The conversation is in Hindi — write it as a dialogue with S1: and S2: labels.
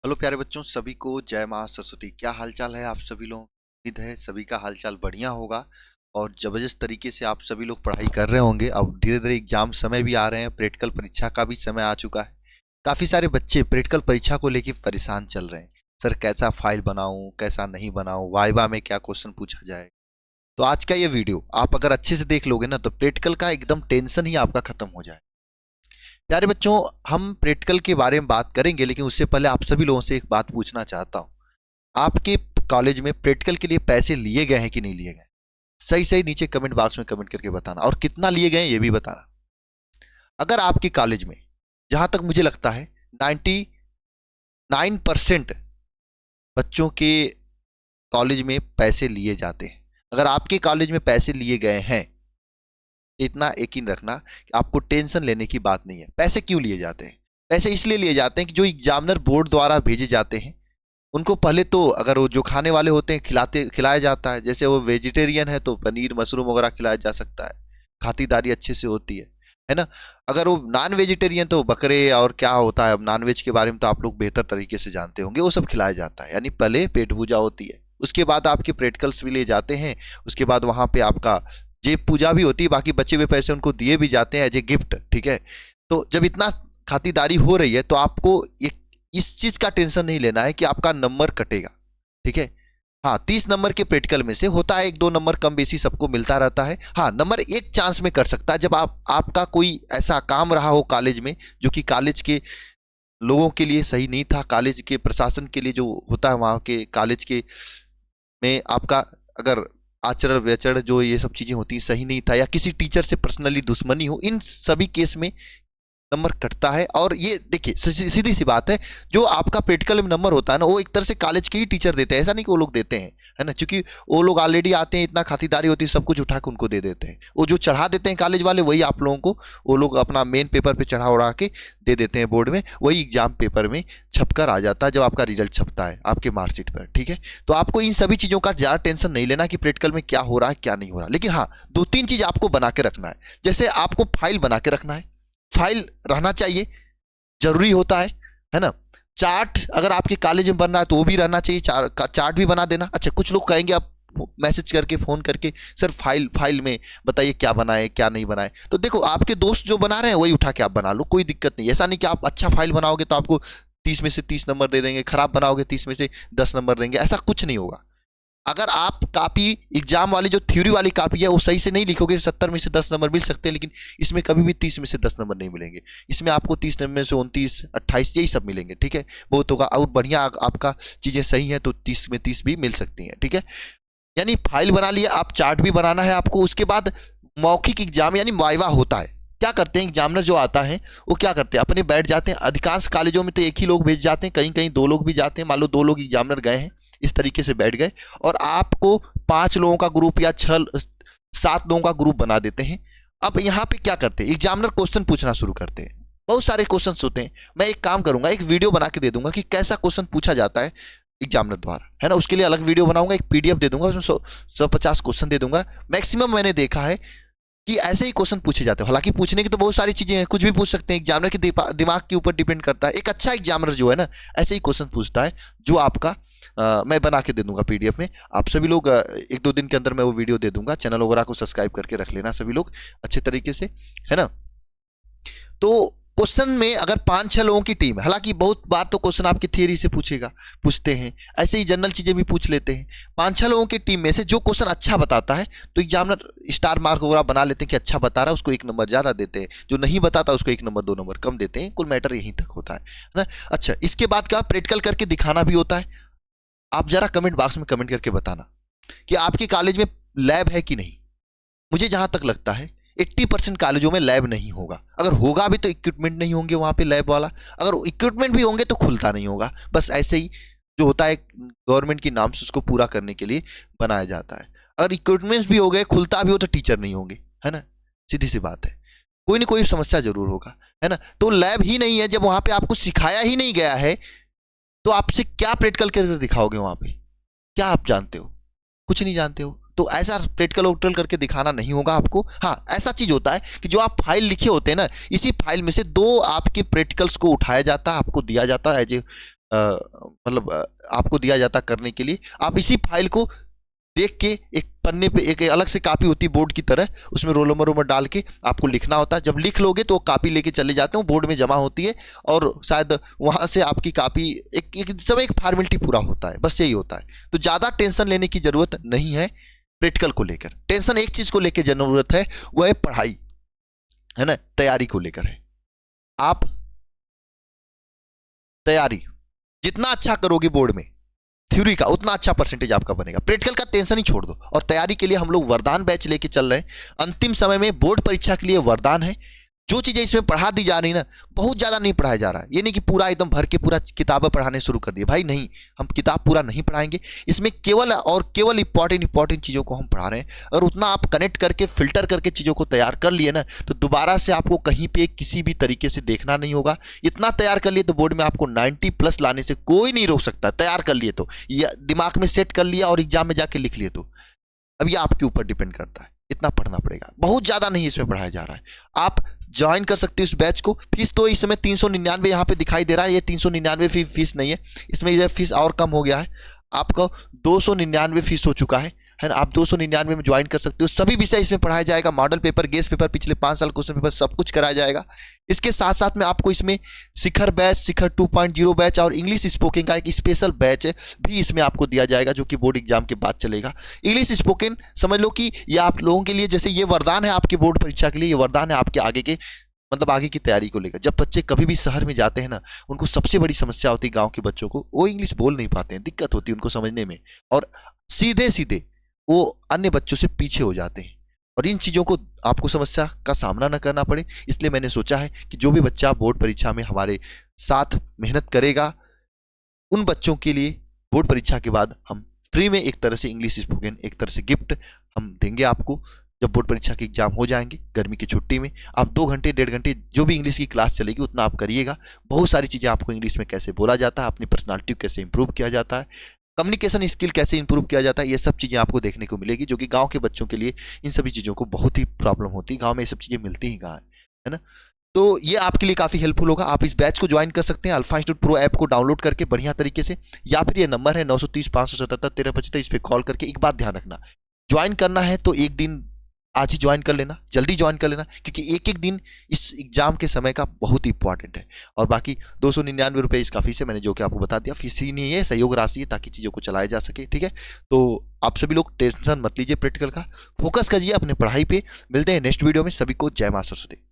S1: हेलो प्यारे बच्चों, सभी को जय माँ सरस्वती। क्या हालचाल है आप सभी लोग? उम्मीद है सभी का हालचाल बढ़िया होगा और जबरदस्त तरीके से आप सभी लोग पढ़ाई कर रहे होंगे। अब धीरे धीरे एग्जाम समय भी आ रहे हैं, प्रैक्टिकल परीक्षा का भी समय आ चुका है। काफ़ी सारे बच्चे प्रैक्टिकल परीक्षा को लेकर परेशान चल रहे हैं। सर कैसा फाइल बनाऊं, कैसा नहीं बनाऊं, वाइवा में क्या क्वेश्चन पूछा जाए। तो आज का ये वीडियो आप अगर अच्छे से देख लोगे ना तो प्रैक्टिकल का एकदम टेंशन ही आपका खत्म हो जाए। प्यारे बच्चों, हम प्रैक्टिकल के बारे में बात करेंगे, लेकिन उससे पहले आप सभी लोगों से एक बात पूछना चाहता हूं। आपके कॉलेज में प्रैक्टिकल के लिए पैसे लिए गए हैं कि नहीं लिए गए? सही सही नीचे कमेंट बॉक्स में कमेंट करके बताना, और कितना लिए गए ये भी बताना। अगर आपके कॉलेज में, जहां तक मुझे लगता है 99% बच्चों के कॉलेज में पैसे लिए जाते हैं, अगर आपके कॉलेज में पैसे लिए गए हैं, इतना यकीन रखना कि आपको टेंशन लेने की बात नहीं है। पैसे क्यों लिए जाते हैं? पैसे इसलिए लिए जाते हैं कि जो एग्जामिनर बोर्ड द्वारा भेजे जाते हैं उनको पहले तो, अगर वो जो खाने वाले होते हैं खिलाया जाता है। जैसे वो वेजिटेरियन है तो पनीर मशरूम वगैरह खिलाया जा सकता है, खातिरदारी अच्छे से होती है ना। अगर वो नॉन वेजिटेरियन तो बकरे और क्या होता है, अब नॉन वेज के बारे में तो आप लोग बेहतर तरीके से जानते होंगे, वो सब खिलाया जाता है। यानी पहले पेट पूजा होती है, उसके बाद आपके प्रैक्टिकल्स भी ले जाते हैं, उसके बाद वहां पे आपका जेब पूजा भी होती है, बाकी बचे हुए पैसे उनको दिए भी जाते हैं एज ए गिफ्ट। ठीक है, तो जब इतना खातिरदारी हो रही है तो आपको एक इस चीज का टेंशन नहीं लेना है कि आपका नंबर कटेगा। ठीक है, हाँ 30 नंबर के प्रैक्टिकल में से होता है 1-2 नंबर कम बेसी सबको मिलता रहता है। हाँ, नंबर एक चांस में कर सकता है जब आपका कोई ऐसा काम रहा हो कॉलेज में जो कि कॉलेज के लोगों के लिए सही नहीं था, कॉलेज के प्रशासन के लिए जो होता है वहाँ के कॉलेज के में आपका अगर आचरण व्यचरण जो ये सब चीजें होती हैं सही नहीं था, या किसी टीचर से पर्सनली दुश्मनी हो, इन सभी केस में नंबर कटता है। और ये देखिए सीधी सी बात है, जो आपका प्रैक्टिकल में नंबर होता है ना, वो एक तरह से कॉलेज के ही टीचर देते हैं, ऐसा नहीं कि वो लोग देते हैं, है ना, क्योंकि वो लोग ऑलरेडी आते हैं, इतना खातिरदारी होती है, सब कुछ उठा के उनको दे देते हैं। वो जो चढ़ा देते हैं कॉलेज वाले, वही आप लोगों को वो लोग अपना मेन पेपर पे चढ़ा उड़ा के दे देते हैं बोर्ड में, वही एग्जाम पेपर में छप कर आ जाता है जब आपका रिजल्ट छपता है आपके मार्कशीट पर। ठीक है, तो आपको इन सभी चीज़ों का ज़्यादा टेंशन नहीं लेना कि प्रैक्टिकल में क्या हो रहा है क्या नहीं हो रहा, लेकिन हाँ 2-3 चीज़ आपको बना के रखना है। जैसे आपको फाइल बना के रखना है, फाइल रहना चाहिए, जरूरी होता है ना। चार्ट अगर आपके कॉलेज में बन रहा है तो वो भी रहना चाहिए, चार्ट भी बना देना। अच्छा, कुछ लोग कहेंगे आप मैसेज करके फोन करके, सर फाइल में बताइए क्या बनाए क्या नहीं बनाए। तो देखो, आपके दोस्त जो बना रहे हैं वही उठा के आप बना लो, कोई दिक्कत नहीं। ऐसा नहीं कि आप अच्छा फाइल बनाओगे तो आपको 30 में से 30 नंबर दे देंगे, खराब बनाओगे 30 में से 10 नंबर देंगे, ऐसा कुछ नहीं होगा। अगर आप कापी एग्जाम वाली जो थ्योरी वाली कापी है वो सही से नहीं लिखोगे, 70 में से 10 नंबर मिल सकते हैं, लेकिन इसमें कभी भी 30 में से 10 नंबर नहीं मिलेंगे। इसमें आपको 30 नंबर में से 29, 28 यही सब मिलेंगे। ठीक है, बहुत होगा, और बढ़िया आपका चीज़ें सही हैं तो 30 में 30 भी मिल सकती हैं। ठीक है, यानी फाइल बना लिया, आप चार्ट भी बनाना है आपको। उसके बाद मौखिक एग्जाम यानी वाइवा होता है। क्या करते हैं एग्जामिनर जो आता है वो क्या करते हैं, अपने बैठ जाते हैं। अधिकांश कॉलेजों में तो एक ही लोग भेज जाते हैं, कहीं कहीं 2 लोग भी जाते हैं। मान लो 2 लोग एग्जामिनर गए हैं, इस तरीके से बैठ गए, और आपको 5 लोगों का ग्रुप या 6-7 लोगों का ग्रुप बना देते हैं। अब यहाँ पे क्या करते हैं, एग्जामिनर क्वेश्चन पूछना शुरू करते हैं। बहुत सारे क्वेश्चन होते हैं, मैं एक काम करूंगा, एक वीडियो बना के दे दूंगा कि कैसा क्वेश्चन पूछा जाता है एग्जामिनर द्वारा, है ना। उसके लिए अलग वीडियो बनाऊंगा, एक पीडीएफ दे दूंगा, उसमें 150 क्वेश्चन दे दूंगा। मैक्सिमम मैंने देखा है कि ऐसे ही क्वेश्चन पूछे जाते हैं। हालांकि पूछने की तो बहुत सारी चीजें हैं, कुछ भी पूछ सकते हैं, एग्जामिनर के दिमाग के ऊपर डिपेंड करता है। एक अच्छा एग्जामिनर जो है ना, ऐसे ही क्वेश्चन पूछता है जो आपका मैं बना के दे दूंगा पीडीएफ में। आप सभी लोग 1-2 दिन के अंदर मैं वो वीडियो दे दूंगा। चैनल वगैरह को सब्सक्राइब करके रख लेना सभी लोग अच्छे तरीके से, है ना। तो क्वेश्चन में अगर 5-6 लोगों की टीम है, हालांकि बहुत बार तो क्वेश्चन आपकी थियरी से पूछते हैं, ऐसे ही जनरल चीजें भी पूछ लेते हैं। 5-6 लोगों की टीम में से जो क्वेश्चन अच्छा बताता है तो एग्जामिनर स्टार मार्क वगैरह बना लेते हैं कि अच्छा बता रहा है, उसको 1 नंबर ज्यादा देते हैं, जो नहीं बताता उसको 1 नंबर 2 नंबर कम देते हैं। कुल मैटर यहीं तक होता है ना। अच्छा, इसके बाद का प्रैक्टिकल करके दिखाना भी होता है। आप जरा कमेंट बॉक्स में कमेंट करके बताना कि आपके कॉलेज में लैब है कि नहीं। मुझे जहां तक लगता है 80% कॉलेजों में लैब नहीं होगा। अगर होगा भी तो इक्विपमेंट नहीं होंगे वहां पे लैब वाला, अगर इक्विपमेंट भी होंगे तो खुलता नहीं होगा, बस ऐसे ही जो होता है गवर्नमेंट की नाम से उसको पूरा करने के लिए बनाया जाता है। अगर इक्विपमेंट्स भी हो गए, खुलता भी हो, तो टीचर नहीं होंगे, है ना, सीधी सी बात है। कोई ना कोई समस्या जरूर होगा, है ना। तो लैब ही नहीं है, जब वहां पे आपको सिखाया ही नहीं गया है तो आपसे क्या प्रैक्टिकल करके दिखाओगे वहां पे? क्या आप जानते हो? कुछ नहीं जानते हो, तो ऐसा प्रैक्टिकल उक्टल करके दिखाना नहीं होगा आपको। हाँ, ऐसा चीज होता है कि जो आप फाइल लिखे होते हैं ना, इसी फाइल में से 2 आपके प्रैक्टिकल्स को उठाया जाता है, आपको दिया जाता है एज ए मतलब आपको दिया जाता करने के लिए। आप इसी फाइल को देख के एक पन्ने पे एक अलग से कापी होती है बोर्ड की तरह, उसमें रोल नंबर डाल के आपको लिखना होता है। जब लिख लोगे तो वो कापी लेके चले जाते हैं, बोर्ड में जमा होती है और शायद वहां से आपकी कापी एक सब एक फॉर्मेलिटी पूरा होता है, बस यही होता है। तो ज़्यादा टेंशन लेने की जरूरत नहीं है प्रैक्टिकल को लेकर। टेंशन एक चीज़ को लेकर जरूरत है, वह है पढ़ाई, है ना, तैयारी को लेकर है। आप तैयारी जितना अच्छा करोगे बोर्ड में थ्योरी का, उतना अच्छा परसेंटेज आपका बनेगा। प्रैक्टिकल का टेंशन ही छोड़ दो। और तैयारी के लिए हम लोग वरदान बैच लेके चल रहे हैं। अंतिम समय में बोर्ड परीक्षा के लिए वरदान है। जो चीजें इसमें पढ़ा दी जा रही ना, बहुत ज्यादा नहीं पढ़ाया जा रहा है। ये नहीं कि पूरा एकदम भर के पूरा किताबें पढ़ाने शुरू कर दिए, भाई नहीं, हम किताब पूरा नहीं पढ़ाएंगे। इसमें केवल और केवल इंपॉर्टेंट चीजों को हम पढ़ा रहे हैं। और उतना आप कनेक्ट करके फिल्टर करके चीजों को तैयार कर लिए ना, तो दोबारा से आपको कहीं पे किसी भी तरीके से देखना नहीं होगा। इतना तैयार कर लिए तो बोर्ड में आपको 90+ लाने से कोई नहीं रोक सकता। तैयार कर लिए तो, या दिमाग में सेट कर लिया और एग्जाम में जाके लिख लिए तो, अब ये आपके ऊपर डिपेंड करता है। इतना पढ़ना पड़ेगा, बहुत ज्यादा नहीं इसमें पढ़ाया जा रहा है। आप ज्वाइन कर सकते हो इस बैच को। फीस तो इस समय 399 यहाँ पे दिखाई दे रहा है। ये 399 फीस नहीं है, इसमें ये फीस और कम हो गया है। आपका 299 फीस हो चुका है ना। आप 299 में ज्वाइन कर सकते हो। सभी विषय इसमें पढ़ाया जाएगा, मॉडल पेपर, गेस्ट पेपर, पिछले 5 साल क्वेश्चन पेपर, सब कुछ कराया जाएगा। इसके साथ साथ में आपको इसमें शिखर बैच, शिखर 2.0 बैच और इंग्लिश स्पोकन का एक स्पेशल बैच भी इसमें आपको दिया जाएगा, जो कि बोर्ड एग्जाम के बाद चलेगा। इंग्लिश स्पोकन समझ लो कि ये आप लोगों के लिए, जैसे ये वरदान है आपके बोर्ड परीक्षा के लिए, ये वरदान है आपके आगे के, मतलब आगे की तैयारी को लेकर। जब बच्चे कभी भी शहर में जाते हैं ना, उनको सबसे बड़ी समस्या होती है गांव के बच्चों को, वो इंग्लिश बोल नहीं पाते हैं, दिक्कत होती है उनको समझने में, और सीधे सीधे वो अन्य बच्चों से पीछे हो जाते हैं। और इन चीज़ों को आपको समस्या का सामना न करना पड़े, इसलिए मैंने सोचा है कि जो भी बच्चा बोर्ड परीक्षा में हमारे साथ मेहनत करेगा, उन बच्चों के लिए बोर्ड परीक्षा के बाद हम फ्री में एक तरह से इंग्लिश स्पोकन, एक तरह से गिफ्ट हम देंगे आपको। जब बोर्ड परीक्षा के एग्जाम हो जाएंगे गर्मी की छुट्टी में, आप 2 घंटे 1.5 घंटे जो भी इंग्लिश की क्लास चलेगी उतना आप करिएगा। बहुत सारी चीज़ें आपको इंग्लिश में कैसे बोला जाता है, अपनी पर्सनालिटी को कैसे इंप्रूव किया जाता है, कम्युनिकेशन स्किल कैसे इंप्रूव किया जाता है, ये सब चीज़ें आपको देखने को मिलेगी, जो कि गांव के बच्चों के लिए इन सभी चीज़ों को बहुत ही प्रॉब्लम होती है। गांव में ये सब चीज़ें मिलती ही कहाँ है ना। तो ये आपके लिए काफ़ी हेल्पफुल होगा। आप इस बैच को ज्वाइन कर सकते हैं अल्फा इंस्टीट्यूट प्रो ऐप को डाउनलोड करके बढ़िया तरीके से, या फिर ये नंबर है 930 577 1375, इस पर कॉल करके। एक बात ध्यान रखना, ज्वाइन करना है तो एक दिन आज ही ज्वाइन कर लेना, जल्दी ज्वाइन कर लेना, क्योंकि एक एक दिन इस एग्जाम के समय का बहुत ही इंपॉर्टेंट है। और बाकी 299 रुपये इसका फीस है, मैंने जो कि आपको बता दिया। फीस ही नहीं है, सहयोग राशि है, ताकि चीज़ों को चलाया जा सके, ठीक है। तो आप सभी लोग टेंशन मत लीजिए, प्रैक्टिकल का फोकस करिए अपने पढ़ाई पे। मिलते हैं नेक्स्ट वीडियो में। सभी को जय मां सरस्वती।